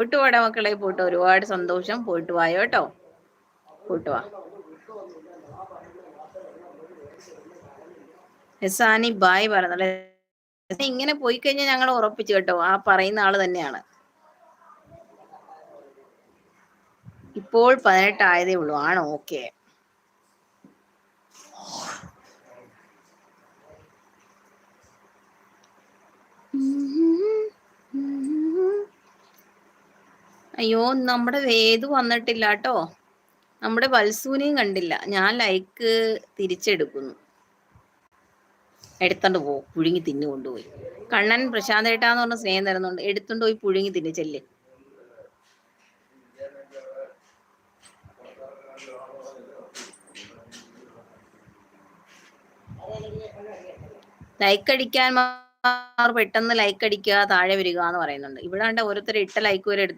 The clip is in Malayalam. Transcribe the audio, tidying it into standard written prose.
പോയിട്ട് വാടാ മക്കളെ, പോയിട്ട് ഒരുപാട് സന്തോഷം. പോയിട്ട് വായോ കേട്ടോ, പോയിട്ട് വാ. ഹസാനി ബായ് പറഞ്ഞല്ലേ. ഇങ്ങനെ പോയി കഴിഞ്ഞാൽ ഞങ്ങൾ ഉറപ്പിച്ചു കേട്ടോ, ആ പറയുന്ന ആള് തന്നെയാണ്. ഇപ്പോൾ 18 ആയതേ ഉള്ളൂ. ആണോ? ഓക്കെ. അയ്യോ, നമ്മുടെ വേദു വന്നിട്ടില്ല കേട്ടോ. നമ്മുടെ വത്സൂനെയും കണ്ടില്ല. ഞാൻ ലൈക്ക് തിരിച്ചെടുക്കുന്നു. എടുത്തോണ്ട് പോകും, പുഴുങ്ങി തിന്നു കൊണ്ടുപോയി. കണ്ണൻ പ്രശാന്ത് ഏട്ടാന്ന് പറഞ്ഞ സ്നേഹം തരുന്നുണ്ട്. എടുത്തോണ്ട് പോയി പുഴുങ്ങി തിന്നു ചെല്ല്. ലൈക്ക് അടിക്കാൻ പെട്ടെന്ന് ലൈക്ക് അടിക്കുക, താഴെ വരിക എന്ന് പറയുന്നുണ്ട്. ഇവിടെ ഓരോരുത്തർ ഇട്ട ലൈക്ക് വരെ എടുത്ത്